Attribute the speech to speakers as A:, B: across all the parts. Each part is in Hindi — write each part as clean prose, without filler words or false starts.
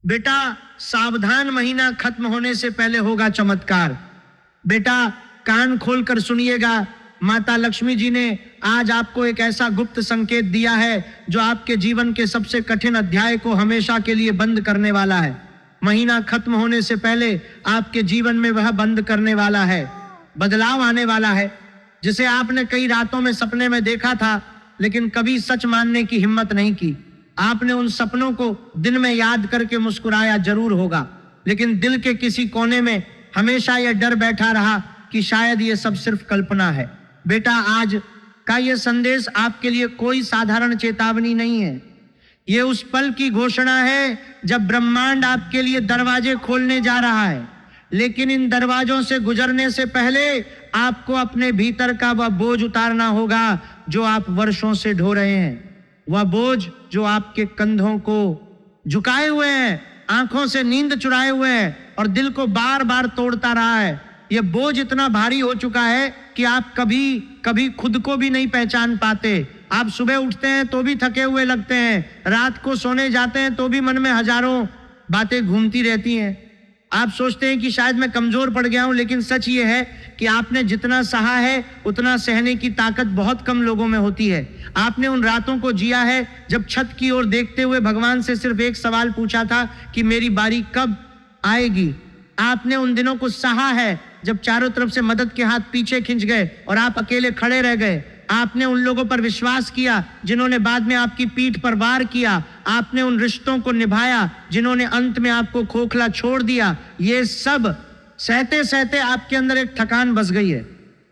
A: बेटा सावधान, महीना खत्म होने से पहले होगा चमत्कार। बेटा कान खोलकर सुनिएगा, माता लक्ष्मी जी ने आज आपको एक ऐसा गुप्त संकेत दिया है जो आपके जीवन के सबसे कठिन अध्याय को हमेशा के लिए बंद करने वाला है। महीना खत्म होने से पहले आपके जीवन में वह बंद करने वाला है। बदलाव आने वाला है, जिसे आपने कई रातों में सपने में देखा था लेकिन कभी सच मानने की हिम्मत नहीं की। आपने उन सपनों को दिन में याद करके मुस्कुराया जरूर होगा, लेकिन दिल के किसी कोने में हमेशा यह डर बैठा रहा कि शायद ये सब सिर्फ कल्पना है। बेटा आज का यह संदेश आपके लिए कोई साधारण चेतावनी नहीं है। ये उस पल की घोषणा है जब ब्रह्मांड आपके लिए दरवाजे खोलने जा रहा है। लेकिन इन दरवाजों से गुजरने से पहले आपको अपने भीतर का वह बोझ उतारना होगा जो आप वर्षों से ढो रहे हैं। वह बोझ जो आपके कंधों को झुकाए हुए है, आंखों से नींद चुराए हुए है और दिल को बार बार तोड़ता रहा है। यह बोझ इतना भारी हो चुका है कि आप कभी कभी खुद को भी नहीं पहचान पाते। आप सुबह उठते हैं तो भी थके हुए लगते हैं, रात को सोने जाते हैं तो भी मन में हजारों बातें घूमती रहती हैं। आप सोचते हैं कि शायद मैं कमजोर पड़ गया हूं, लेकिन सच ये है कि आपने जितना सहा है उतना सहने की ताकत बहुत कम लोगों में होती है। आपने उन रातों को जिया है जब छत की ओर देखते हुए भगवान से सिर्फ एक सवाल पूछा था कि मेरी बारी कब आएगी। आपने उन दिनों को सहा है जब चारों तरफ से मदद के हाथ पीछे खिंच गए और आप अकेले खड़े रह गए। आपने उन लोगों पर विश्वास किया जिन्होंने बाद में आपकी पीठ पर वार किया। आपने उन रिश्तों को निभाया जिन्होंने अंत में आपको खोखला छोड़ दिया। ये सब सहते सहते आपके अंदर एक थकान बस गई है,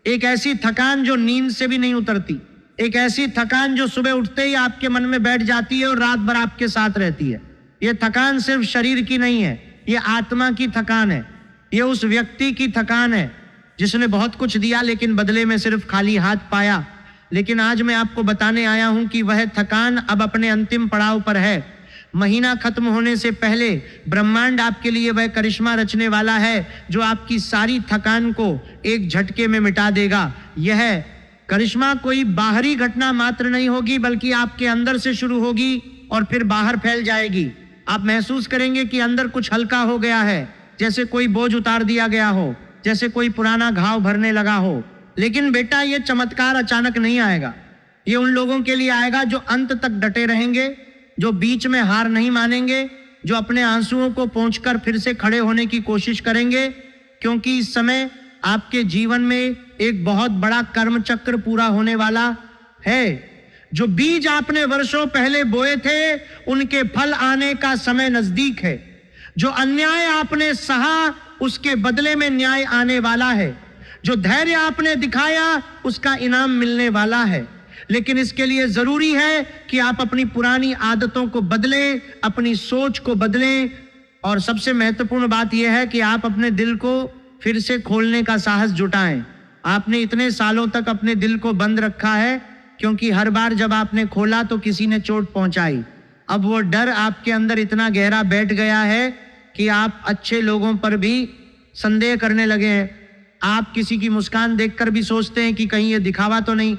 A: एक ऐसी थकान जो नींद से भी नहीं उतरती, एक ऐसी थकान जो सुबह उठते ही आपके मन में बैठ जाती है और रात भर आपके साथ रहती है। ये थकान सिर्फ शरीर की नहीं है, ये आत्मा की थकान है। ये उस व्यक्ति की थकान है जिसने बहुत कुछ दिया लेकिन बदले में सिर्फ खाली हाथ पाया। लेकिन आज मैं आपको बताने आया हूं कि वह थकान अब अपने अंतिम पड़ाव पर है। महीना खत्म होने से पहले ब्रह्मांड आपके लिए वह करिश्मा रचने वाला है जो आपकी सारी थकान को एक झटके में मिटा देगा। यह करिश्मा कोई बाहरी घटना मात्र नहीं होगी, बल्कि आपके अंदर से शुरू होगी और फिर बाहर फैल जाएगी। आप महसूस करेंगे कि अंदर कुछ हल्का हो गया है, जैसे कोई बोझ उतार दिया गया हो, जैसे कोई पुराना घाव भरने लगा हो। लेकिन बेटा ये चमत्कार अचानक नहीं आएगा। ये उन लोगों के लिए आएगा जो अंत तक डटे रहेंगे, जो बीच में हार नहीं मानेंगे, जो अपने आंसुओं को पोंछकर फिर से खड़े होने की कोशिश करेंगे। क्योंकि इस समय आपके जीवन में एक बहुत बड़ा कर्म चक्र पूरा होने वाला है। जो बीज आपने वर्षों पहले बोए थे उनके फल आने का समय नजदीक है। जो अन्याय आपने सहा उसके बदले में न्याय आने वाला है। जो धैर्य आपने दिखाया उसका इनाम मिलने वाला है। लेकिन इसके लिए जरूरी है कि आप अपनी पुरानी आदतों को बदलें, अपनी सोच को बदलें, और सबसे महत्वपूर्ण बात यह है कि आप अपने दिल को फिर से खोलने का साहस जुटाएं। आपने इतने सालों तक अपने दिल को बंद रखा है क्योंकि हर बार जब आपने खोला तो किसी ने चोट पहुंचाई। अब वो डर आपके अंदर इतना गहरा बैठ गया है कि आप अच्छे लोगों पर भी संदेह करने लगे हैं। आप किसी की मुस्कान देखकर भी सोचते हैं कि कहीं ये दिखावा तो नहीं।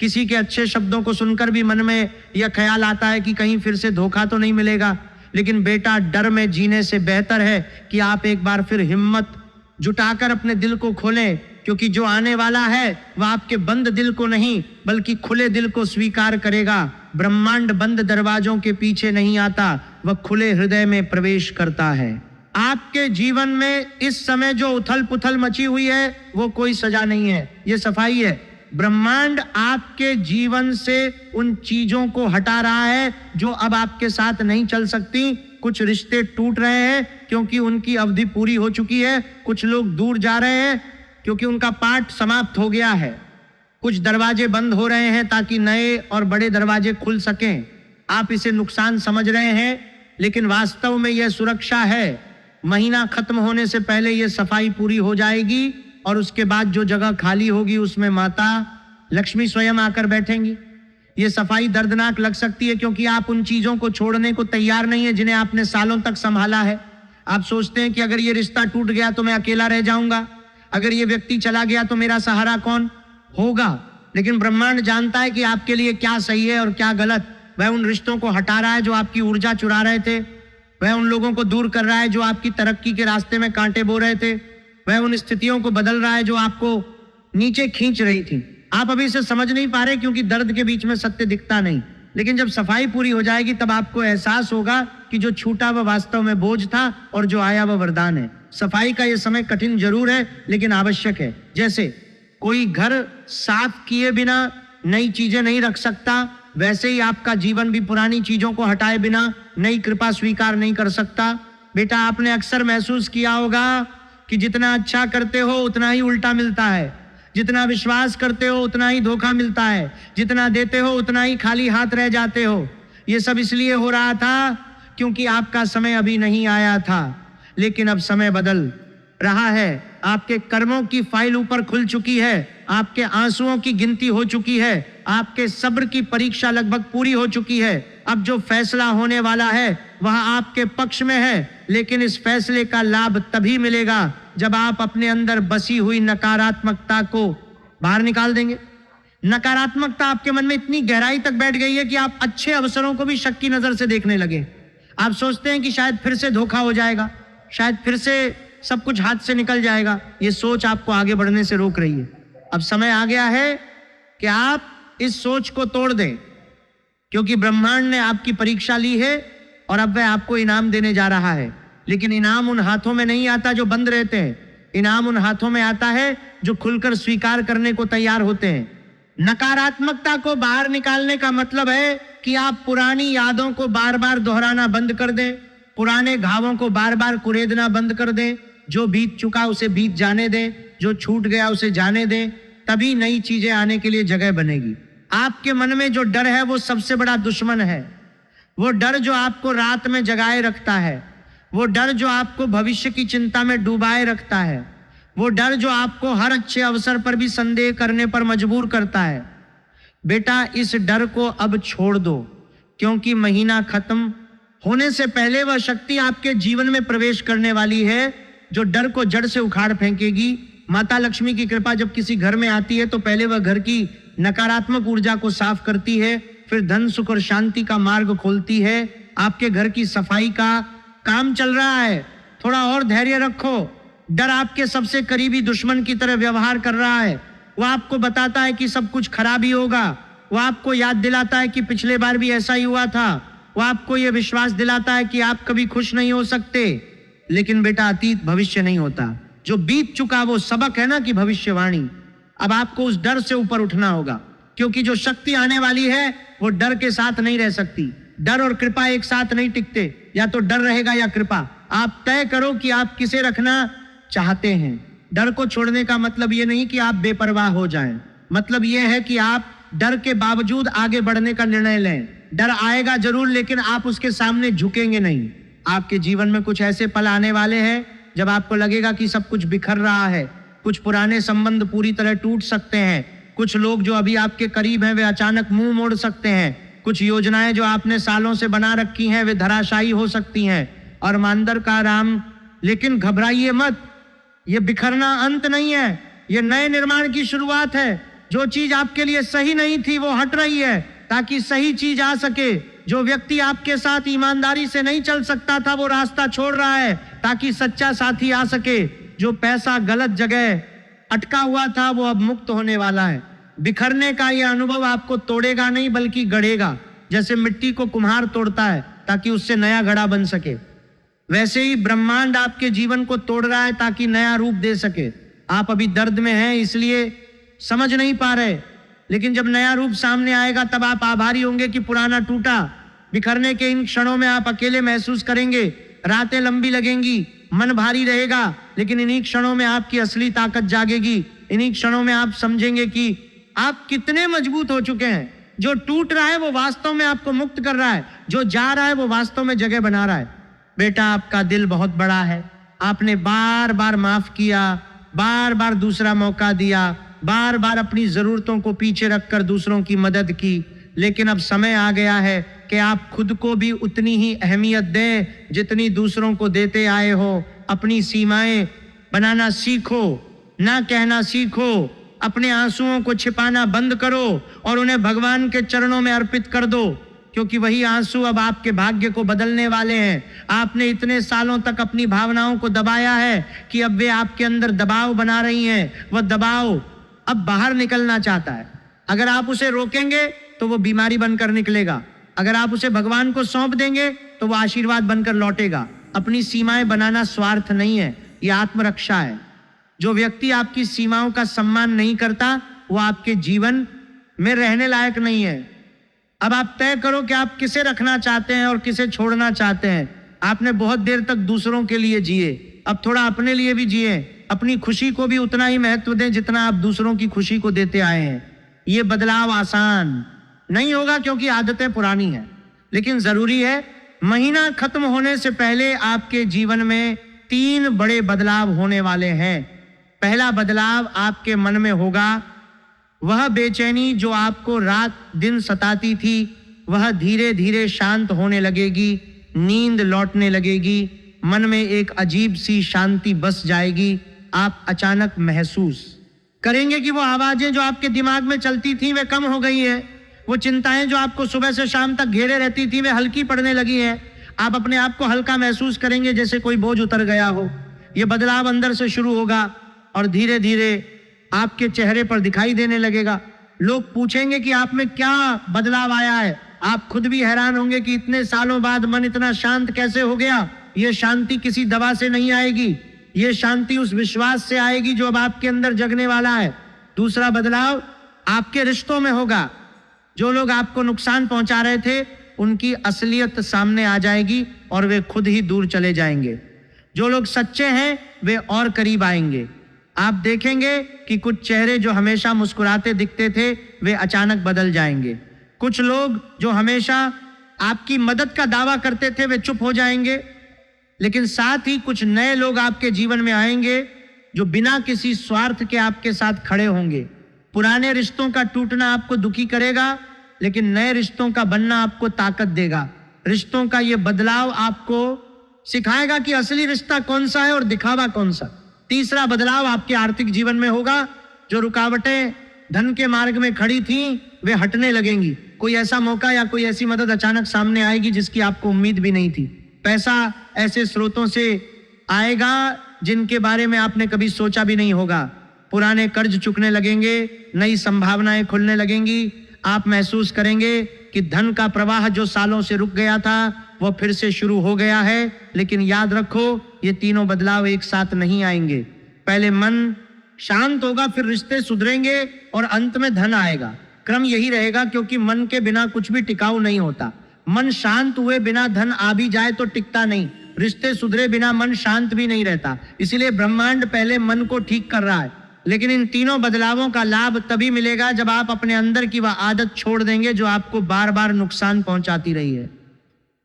A: किसी के अच्छे शब्दों को सुनकर भी मन में यह ख्याल आता है कि कहीं फिर से धोखा तो नहीं मिलेगा। लेकिन बेटा डर में जीने से बेहतर है कि आप एक बार फिर हिम्मत जुटाकर अपने दिल को खोलें, क्योंकि जो आने वाला है वह आपके बंद दिल को नहीं बल्कि खुले दिल को स्वीकार करेगा। ब्रह्मांड बंद दरवाजों के पीछे नहीं आता, वह खुले हृदय में प्रवेश करता है। आपके जीवन में इस समय जो उथल पुथल मची हुई है वो कोई सजा नहीं है, ये सफाई है। ब्रह्मांड आपके जीवन से उन चीजों को हटा रहा है जो अब आपके साथ नहीं चल सकती। कुछ रिश्ते टूट रहे हैं क्योंकि उनकी अवधि पूरी हो चुकी है। कुछ लोग दूर जा रहे हैं क्योंकि उनका पाठ समाप्त हो गया है। कुछ दरवाजे बंद हो रहे हैं ताकि नए और बड़े दरवाजे खुल सकें। आप इसे नुकसान समझ रहे हैं, लेकिन वास्तव में यह सुरक्षा है। महीना खत्म होने से पहले यह सफाई पूरी हो जाएगी और उसके बाद जो जगह खाली होगी उसमें माता लक्ष्मी स्वयं आकर बैठेंगी। ये सफाई दर्दनाक लग सकती है क्योंकि आप उन चीजों को छोड़ने को तैयार नहीं है जिन्हें आपने सालों तक संभाला है। आप सोचते हैं कि अगर ये रिश्ता टूट गया तो मैं अकेला रह जाऊंगा, अगर ये व्यक्ति चला गया तो मेरा सहारा कौन होगा। लेकिन ब्रह्मांड जानता है कि आपके लिए क्या सही है और क्या गलत। वह उन रिश्तों को हटा रहा है जो आपकी ऊर्जा चुरा रहे थे। वह उन लोगों को दूर कर रहा है जो आपकी तरक्की के रास्ते में कांटे बो रहे थे। वह उन स्थितियों को बदल रहा है जो आपको नीचे खींच रही थी। आप अभी इसे समझ नहीं पा रहे क्योंकि दर्द के बीच में सत्य दिखता नहीं, लेकिन जब सफाई पूरी हो जाएगी तब आपको एहसास होगा कि जो छूटा वह वास्तव में बोझ था और जो आया वह वरदान है। सफाई का यह समय कठिन जरूर है लेकिन आवश्यक है। जैसे कोई घर साफ किए बिना नई चीजें नहीं रख सकता, वैसे ही आपका जीवन भी पुरानी चीजों को हटाए बिना नई कृपा स्वीकार नहीं कर सकता। बेटा, आपने अक्सर महसूस किया होगा कि जितना अच्छा करते हो उतना ही उल्टा मिलता है, जितना विश्वास करते हो उतना ही धोखा मिलता है, जितना देते हो उतना ही खाली हाथ रह जाते हो। ये सब इसलिए हो रहा था क्योंकि आपका समय अभी नहीं आया था, लेकिन अब समय बदल रहा है। आपके कर्मों की फाइल ऊपर खुल चुकी है, आपके आंसुओं की गिनती हो चुकी है, आपके सब्र की परीक्षा लगभग पूरी हो चुकी है। अब जो फैसला होने वाला है वह आपके पक्ष में है, लेकिन इस फैसले का लाभ तभी मिलेगा जब आप अपने अंदर बसी हुई नकारात्मकता को बाहर निकाल देंगे। नकारात्मकता आपके मन में इतनी गहराई तक बैठ गई है कि आप अच्छे अवसरों को भी शक की नजर से देखने लगे। आप सोचते हैं कि शायद फिर से धोखा हो जाएगा, शायद फिर से सब कुछ हाथ से निकल जाएगा। ये सोच आपको आगे बढ़ने से रोक रही है। अब समय आ गया है कि आप इस सोच को तोड़ दें, क्योंकि ब्रह्मांड ने आपकी परीक्षा ली है और अब वह आपको इनाम देने जा रहा है। लेकिन इनाम उन हाथों में नहीं आता जो बंद रहते हैं, इनाम उन हाथों में आता है जो खुलकर स्वीकार करने को तैयार होते हैं। नकारात्मकता को बाहर निकालने का मतलब है कि आप पुरानी यादों को बार बार दोहराना बंद कर दें, पुराने घावों को बार बार कुरेदना बंद कर दें। जो बीत चुका उसे बीत जाने दें, जो छूट गया उसे जाने दें, तभी नई चीजें आने के लिए जगह बनेगी। आपके मन में जो डर है वो सबसे बड़ा दुश्मन है। वो डर जो आपको रात में जगाए रखता है, वो डर जो आपको भविष्य की चिंता में डुबाए रखता है, वो डर जो आपको हर अच्छे अवसर पर भी संदेह करने पर मजबूर करता है। बेटा, इस डर को अब छोड़ दो, क्योंकि महीना खत्म होने से पहले वह शक्ति आपके जीवन में प्रवेश करने वाली है जो डर को जड़ से उखाड़ फेंकेगी। माता लक्ष्मी की कृपा जब किसी घर में आती है तो पहले वह घर की नकारात्मक ऊर्जा को साफ करती है, फिर धन सुख और शांति का मार्ग खोलती है। आपके घर की सफाई का काम चल रहा है, थोड़ा और धैर्य रखो। डर आपके सबसे करीबी दुश्मन की तरह व्यवहार कर रहा है। वो आपको बताता है कि सब कुछ खराब ही होगा, वो आपको याद दिलाता है कि पिछले बार भी ऐसा ही हुआ था, वो आपको यह विश्वास दिलाता है कि आप कभी खुश नहीं हो सकते। लेकिन बेटा, अतीत भविष्य नहीं होता, जो बीत चुका वो सबक है ना कि भविष्यवाणी। अब आपको उस डर से ऊपर उठना होगा, क्योंकि जो शक्ति आने वाली है वो डर के साथ नहीं रह सकती। डर और कृपा एक साथ नहीं टिकते, या तो डर रहेगा या कृपा। आप तय करो कि आप किसे रखना चाहते हैं। डर को छोड़ने का मतलब ये नहीं कि आप बेपरवाह हो जाएं, मतलब ये है कि आप डर के बावजूद आगे बढ़ने का निर्णय लें। डर आएगा जरूर, लेकिन आप उसके सामने झुकेंगे नहीं। आपके जीवन में कुछ ऐसे पल आने वाले हैं जब आपको लगेगा कि सब कुछ बिखर रहा है, कुछ पुराने संबंध पूरी तरह टूट सकते हैं, कुछ लोग जो अभी आपके करीब हैं वे अचानक मुंह मोड़ सकते हैं, कुछ योजनाएं जो आपने सालों से बना रखी हैं वे धराशायी हो सकती हैं। और मांदर का राम, लेकिन घबराइए मत, ये बिखरना अंत नहीं है, ये नए निर्माण की शुरुआत है। जो चीज आपके लिए सही नहीं थी वो हट रही है ताकि सही चीज आ सके। जो व्यक्ति आपके साथ ईमानदारी से नहीं चल सकता था वो रास्ता छोड़ रहा है ताकि सच्चा साथी आ सके। जो पैसा गलत जगह अटका हुआ था वो अब मुक्त होने वाला है। बिखरने का यह अनुभव आपको तोड़ेगा नहीं बल्कि गढ़ेगा। जैसे मिट्टी को कुम्हार तोड़ता है ताकि उससे नया घड़ा बन सके, वैसे ही ब्रह्मांड आपके जीवन को तोड़ रहा है ताकि नया रूप दे सके। आप अभी दर्द में हैं इसलिए समझ नहीं पा रहे, लेकिन जब नया रूप सामने आएगा तब आप आभारी होंगे कि पुराना टूटा। बिखरने के इन क्षणों में आप अकेले महसूस करेंगे, रातें लंबी लगेंगी, मन भारी रहेगा, लेकिन इन्हीं क्षणों में आपकी असली ताकत जागेगी। इन्हीं क्षणों में आप समझेंगे कि आप कितने मजबूत हो चुके हैं। जो टूट रहा है वो वास्तव में आपको मुक्त कर रहा है, जो जा रहा है वो वास्तव में जगह बना रहा है। बेटा, आपका दिल बहुत बड़ा है। आपने बार बार माफ किया, बार बार दूसरा मौका दिया, बार बार अपनी जरूरतों को पीछे रखकर दूसरों की मदद की। लेकिन अब समय आ गया है कि आप खुद को भी उतनी ही अहमियत दें जितनी दूसरों को देते आए हो। अपनी सीमाएं बनाना सीखो, ना कहना सीखो, अपने आंसुओं को छिपाना बंद करो और उन्हें भगवान के चरणों में अर्पित कर दो। क्योंकि वही आंसू अब आपके भाग्य को बदलने वाले हैं। आपने इतने सालों तक अपनी भावनाओं को दबाया है कि अब वे आपके अंदर दबाव बना रही हैं। वह दबाव अब बाहर निकलना चाहता है। अगर आप उसे रोकेंगे तो वो बीमारी बनकर निकलेगा। अगर आप उसे भगवान को सौंप देंगे तो वो आशीर्वाद बनकर लौटेगा। अपनी सीमाएं बनाना स्वार्थ नहीं है, ये आत्मरक्षा है। जो व्यक्ति आपकी सीमाओं का सम्मान नहीं करता वो आपके जीवन में रहने लायक नहीं है। अब आप तय करो कि आप किसे रखना चाहते हैं और किसे छोड़ना चाहते हैं। आपने बहुत देर तक दूसरों के लिए जिए, अब थोड़ा अपने लिए भी जिए। अपनी खुशी को भी उतना ही महत्व दें जितना आप दूसरों की खुशी को देते आए हैं। ये बदलाव आसान नहीं होगा क्योंकि आदतें पुरानी हैं, लेकिन जरूरी है। महीना खत्म होने से पहले आपके जीवन में 3 बड़े बदलाव होने वाले हैं। पहला बदलाव आपके मन में होगा। वह बेचैनी जो आपको रात दिन सताती थी वह धीरे धीरे शांत होने लगेगी। नींद लौटने लगेगी। मन में एक अजीब सी शांति बस जाएगी। आप अचानक महसूस करेंगे कि वो आवाजें जो आपके दिमाग में चलती थी वे कम हो गई है। वो चिंताएं जो आपको सुबह से शाम तक घेरे रहती थी वे हल्की पड़ने लगी हैं। आप अपने आप को हल्का महसूस करेंगे, जैसे कोई बोझ उतर गया हो। ये बदलाव अंदर से शुरू होगा और धीरे धीरे आपके चेहरे पर दिखाई देने लगेगा। लोग पूछेंगे कि आप में क्या बदलाव आया है। आप खुद भी हैरान होंगे कि इतने सालों बाद मन इतना शांत कैसे हो गया। ये शांति किसी दवा से नहीं आएगी, ये शांति उस विश्वास से आएगी जो अब आपके अंदर जगने वाला है। दूसरा बदलाव आपके रिश्तों में होगा। जो लोग आपको नुकसान पहुंचा रहे थे उनकी असलियत सामने आ जाएगी और वे खुद ही दूर चले जाएंगे। जो लोग सच्चे हैं वे और करीब आएंगे। आप देखेंगे कि कुछ चेहरे जो हमेशा मुस्कुराते दिखते थे वे अचानक बदल जाएंगे। कुछ लोग जो हमेशा आपकी मदद का दावा करते थे वे चुप हो जाएंगे। लेकिन साथ ही कुछ नए लोग आपके जीवन में आएंगे जो बिना किसी स्वार्थ के आपके साथ खड़े होंगे। पुराने रिश्तों का टूटना आपको दुखी करेगा, लेकिन नए रिश्तों का बनना आपको ताकत देगा। रिश्तों का ये बदलाव आपको सिखाएगा कि असली रिश्ता कौन सा है और दिखावा कौन सा। तीसरा बदलाव आपके आर्थिक जीवन में होगा। जो रुकावटें धन के मार्ग में खड़ी थीं वे हटने लगेंगी। कोई ऐसा मौका या कोई ऐसी मदद अचानक सामने आएगी जिसकी आपको उम्मीद भी नहीं थी। पैसा ऐसे स्रोतों से आएगा जिनके बारे में आपने कभी सोचा भी नहीं होगा। पुराने कर्ज चुकने लगेंगे, नई संभावनाएं खुलने लगेंगी। आप महसूस करेंगे कि धन का प्रवाह जो सालों से रुक गया था वो फिर से शुरू हो गया है। लेकिन याद रखो, ये तीनों बदलाव एक साथ नहीं आएंगे। पहले मन शांत होगा, फिर रिश्ते सुधरेंगे और अंत में धन आएगा। क्रम यही रहेगा, क्योंकि मन के बिना कुछ भी टिकाऊ नहीं होता। मन शांत हुए बिना धन आ भी जाए तो टिकता नहीं। रिश्ते सुधरे बिना मन शांत भी नहीं रहता। इसीलिए ब्रह्मांड पहले मन को ठीक कर रहा है। लेकिन इन तीनों बदलावों का लाभ तभी मिलेगा जब आप अपने अंदर की वह आदत छोड़ देंगे जो आपको बार बार नुकसान पहुंचाती रही है।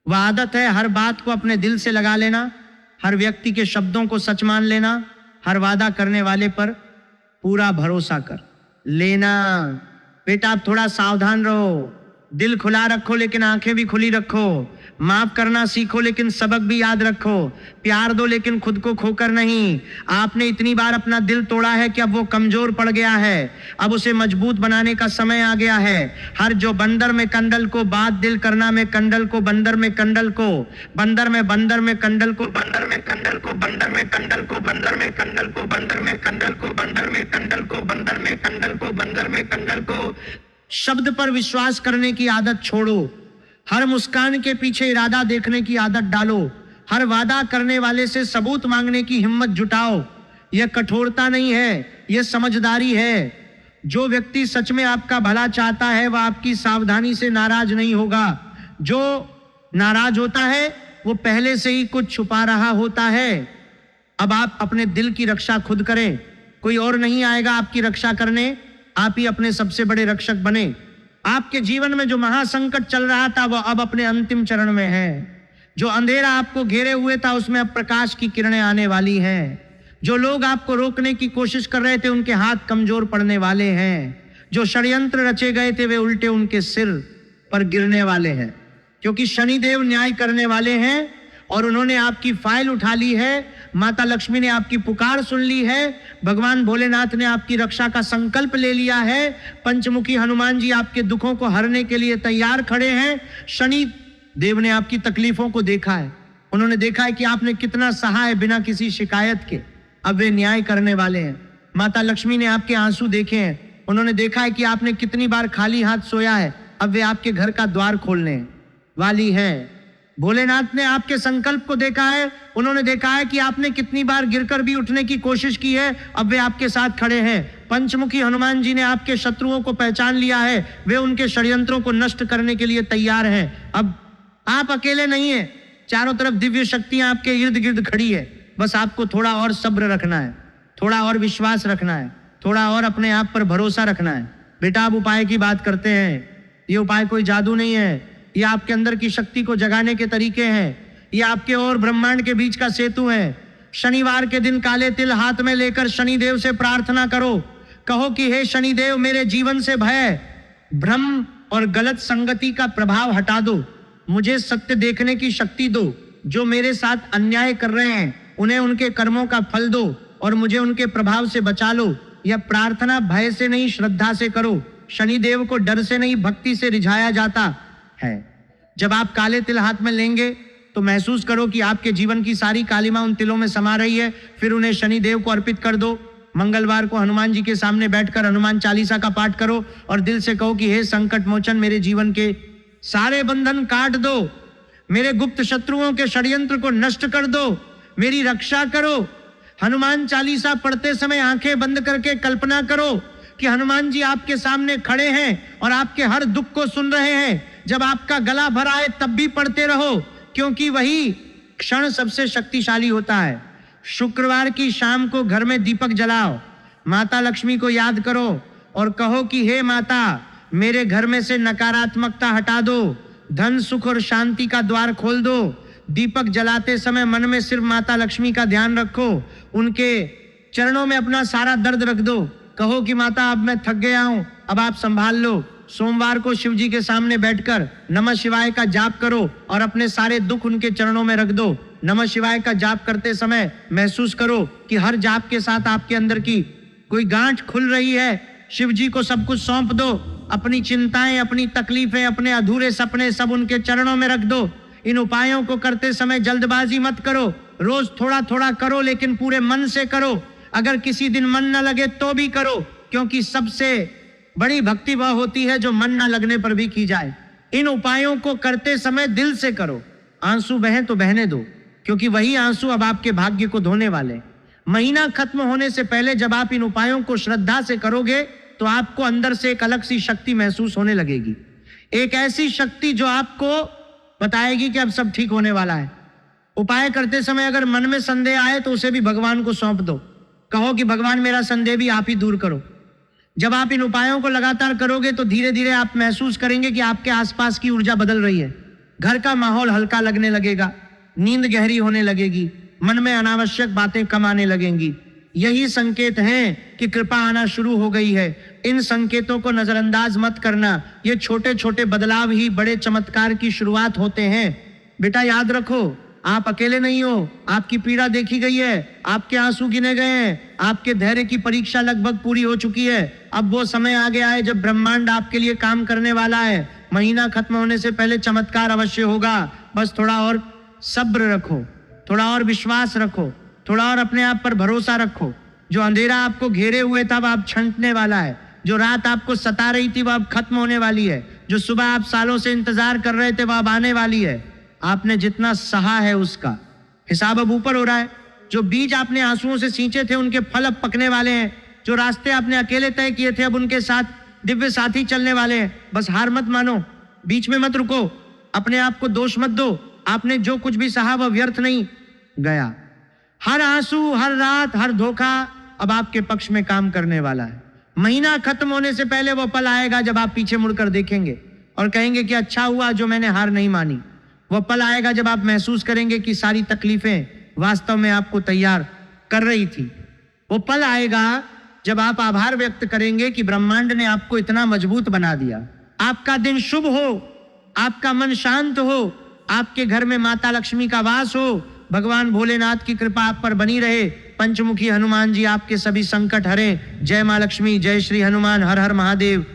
A: वह आदत है हर बात को अपने दिल से लगा लेना, हर व्यक्ति के शब्दों को सच मान लेना, हर वादा करने वाले पर पूरा भरोसा कर लेना। बेटा आप थोड़ा सावधान रहो, दिल खुला रखो लेकिन आंखें भी खुली रखो। माफ करना सीखो लेकिन सबक भी याद रखो। प्यार दो लेकिन खुद को खोकर नहीं। आपने इतनी बार अपना दिल तोड़ा है कि अब वो कमजोर पड़ गया है। अब उसे मजबूत बनाने का समय आ गया है। हर जो बंदर में कंडल को, बात दिल करना में कंडल को, बंदर में कंडल को, बंदर में कंडल को, बंदर में कंडल को, बंदर में कंडल को, बंदर में कंडल को, बंदर में कंडल को, बंदर में कंडल को, बंदर में कंडल को, बंदर में कंडल को। शब्द पर विश्वास करने की आदत छोड़ो। हर मुस्कान के पीछे इरादा देखने की आदत डालो। हर वादा करने वाले से सबूत मांगने की हिम्मत जुटाओ। यह कठोरता नहीं है, यह समझदारी है। जो व्यक्ति सच में आपका भला चाहता है वह आपकी सावधानी से नाराज नहीं होगा। जो नाराज होता है वो पहले से ही कुछ छुपा रहा होता है। अब आप अपने दिल की रक्षा खुद करें, कोई और नहीं आएगा आपकी रक्षा करने। आप ही अपने सबसे बड़े रक्षक बने। आपके जीवन में जो महासंकट चल रहा था वह अब अपने अंतिम चरण में है। जो अंधेरा आपको घेरे हुए था उसमें अब प्रकाश की किरणें आने वाली हैं। जो लोग आपको रोकने की कोशिश कर रहे थे उनके हाथ कमजोर पड़ने वाले हैं। जो षड्यंत्र रचे गए थे वे उल्टे उनके सिर पर गिरने वाले हैं, क्योंकि शनिदेव न्याय करने वाले हैं और उन्होंने आपकी फाइल उठा ली है। माता लक्ष्मी ने आपकी पुकार सुन ली है, भगवान भोलेनाथ ने आपकी रक्षा का संकल्प ले लिया है, पंचमुखी हनुमान जी आपके दुखों को हरने के लिए तैयार खड़े हैं। शनि देव ने आपकी तकलीफों को देखा है, उन्होंने देखा है कि आपने कितना सहा है बिना किसी शिकायत के, अब वे न्याय करने वाले हैं। माता लक्ष्मी ने आपके आंसू देखे हैं, उन्होंने देखा है कि आपने कितनी बार खाली हाथ सोया है, अब वे आपके घर का द्वार खोलने वाली है। भोलेनाथ ने आपके संकल्प को देखा है, उन्होंने देखा है कि आपने कितनी बार गिरकर भी उठने की कोशिश की है, अब वे आपके साथ खड़े हैं। पंचमुखी हनुमान जी ने आपके शत्रुओं को पहचान लिया है, वे उनके षड्यंत्रों को नष्ट करने के लिए तैयार हैं। अब आप अकेले नहीं हैं, चारों तरफ दिव्य शक्तियां आपके इर्द गिर्द खड़ी है, बस आपको थोड़ा और सब्र रखना है, थोड़ा और विश्वास रखना है, थोड़ा और अपने आप पर भरोसा रखना है। बेटा, आप उपाय की बात करते हैं, ये उपाय कोई जादू नहीं है, ये आपके अंदर की शक्ति को जगाने के तरीके हैं, ये आपके और ब्रह्मांड के बीच का सेतु है। शनिवार के दिन काले तिल हाथ में लेकर शनिदेव से प्रार्थना करो, कहो कि हे शनिदेव, मेरे जीवन से भय, भ्रम और गलत संगति का प्रभाव हटा दो, मुझे सत्य देखने की शक्ति दो, जो मेरे साथ अन्याय कर रहे हैं उन्हें उनके कर्मों का फल दो और मुझे उनके प्रभाव से बचा लो। यह प्रार्थना भय से नहीं, श्रद्धा से करो। शनिदेव को डर से नहीं, भक्ति से रिझाया जाता है। जब आप काले तिल हाथ में लेंगे तो महसूस करो कि आपके जीवन की सारी कालिमा उन तिलों में समा रही है, फिर उन्हें शनिदेव को अर्पित कर दो। मंगलवार को हनुमान जी के सामने बैठकर हनुमान चालीसा का पाठ करो और दिल से कहो कि हे संकट मोचन, मेरे जीवन के सारे बंधन काट दो, मेरे गुप्त शत्रुओं के षड्यंत्र को नष्ट कर दो, मेरी रक्षा करो। हनुमान चालीसा पढ़ते समय आंखें बंद करके कल्पना करो कि हनुमान जी आपके सामने खड़े हैं और आपके हर दुख को सुन रहे हैं। जब आपका गला भर आए तब भी पढ़ते रहो, क्योंकि वही क्षण सबसे शक्तिशाली होता है। शुक्रवार की शाम को घर में दीपक जलाओ, माता लक्ष्मी को याद करो और कहो कि हे माता, मेरे घर में से नकारात्मकता हटा दो, धन सुख और शांति का द्वार खोल दो। दीपक जलाते समय मन में सिर्फ माता लक्ष्मी का ध्यान रखो, उनके चरणों में अपना सारा दर्द रख दो, कहो कि माता, अब मैं थक गया हूं, अब आप संभाल लो। सोमवार को शिव जी के सामने बैठकर नमः शिवाय का जाप करो और अपने सारे दुख उनके चरणों में रख दो। नमः शिवाय का जाप करते समय महसूस करो कि हर जाप के साथ आपके अंदर की कोई गांठ खुल रही है। शिव जी को सब कुछ सौंप दो, अपनी चिंताएं, अपनी तकलीफें, अपने अधूरे सपने सब उनके चरणों में रख दो। इन उपायों को करते समय जल्दबाजी मत करो, रोज थोड़ा थोड़ा करो, लेकिन पूरे मन से करो। अगर किसी दिन मन न लगे तो भी करो, क्योंकि सबसे बड़ी भक्ति वह होती है जो मन न लगने पर भी की जाए। इन उपायों को करते समय दिल से करो, आंसू बहे तो बहने दो, क्योंकि वही आंसू अब आपके भाग्य को धोने वाले। महीना खत्म होने से पहले जब आप इन उपायों को श्रद्धा से करोगे तो आपको अंदर से एक अलग सी शक्ति महसूस होने लगेगी, एक ऐसी शक्ति जो आपको बताएगी कि अब सब ठीक होने वाला है। उपाय करते समय अगर मन में संदेह आए तो उसे भी भगवान को सौंप दो, कहो कि भगवान, मेरा संदेह भी आप ही दूर करो। जब आप इन उपायों को लगातार करोगे तो धीरे धीरे आप महसूस करेंगे कि आपके आसपास की ऊर्जा बदल रही है, घर का माहौल हल्का लगने लगेगा, नींद गहरी होने लगेगी, मन में अनावश्यक बातें कम आने लगेंगी। यही संकेत हैं कि कृपा आना शुरू हो गई है। इन संकेतों को नजरअंदाज मत करना, ये छोटे छोटे बदलाव ही बड़े चमत्कार की शुरुआत होते हैं। बेटा, याद रखो, आप अकेले नहीं हो, आपकी पीड़ा देखी गई है, आपके आंसू गिने गए हैं, आपके धैर्य की परीक्षा लगभग पूरी हो चुकी है। अब वो समय आ गया है जब ब्रह्मांड आपके लिए काम करने वाला है। महीना खत्म होने से पहले चमत्कार अवश्य होगा, बस थोड़ा और सब्र रखो, थोड़ा और विश्वास रखो, थोड़ा और अपने आप पर भरोसा रखो। जो अंधेरा आपको घेरे हुए था वो अब छंटने वाला है, जो रात आपको सता रही थी वो अब खत्म होने वाली है, जो सुबह आप सालों से इंतजार कर रहे थे वो अब आने वाली है। आपने जितना सहा है उसका हिसाब अब ऊपर हो रहा है। जो बीज आपने आंसुओं से सींचे थे उनके फल अब पकने वाले हैं। जो रास्ते आपने अकेले तय किए थे अब उनके साथ दिव्य साथी चलने वाले हैं। बस हार मत मानो, बीच में मत रुको, अपने आप को दोष मत दो। आपने जो कुछ भी सहा वह व्यर्थ नहीं गया। हर आंसू, हर रात, हर धोखा अब आपके पक्ष में काम करने वाला है। महीना खत्म होने से पहले वो पल आएगा जब आप पीछे मुड़कर देखेंगे और कहेंगे कि अच्छा हुआ जो मैंने हार नहीं मानी। वो पल आएगा जब आप महसूस करेंगे कि सारी तकलीफें वास्तव में आपको तैयार कर रही थी। वो पल आएगा जब आप आभार व्यक्त करेंगे कि ब्रह्मांड ने आपको इतना मजबूत बना दिया। आपका दिन शुभ हो, आपका मन शांत हो, आपके घर में माता लक्ष्मी का वास हो, भगवान भोलेनाथ की कृपा आप पर बनी रहे। पंचमुखी हनुमान जी आपके सभी संकट हरें। जय मां लक्ष्मी, जय श्री हनुमान, हर हर महादेव।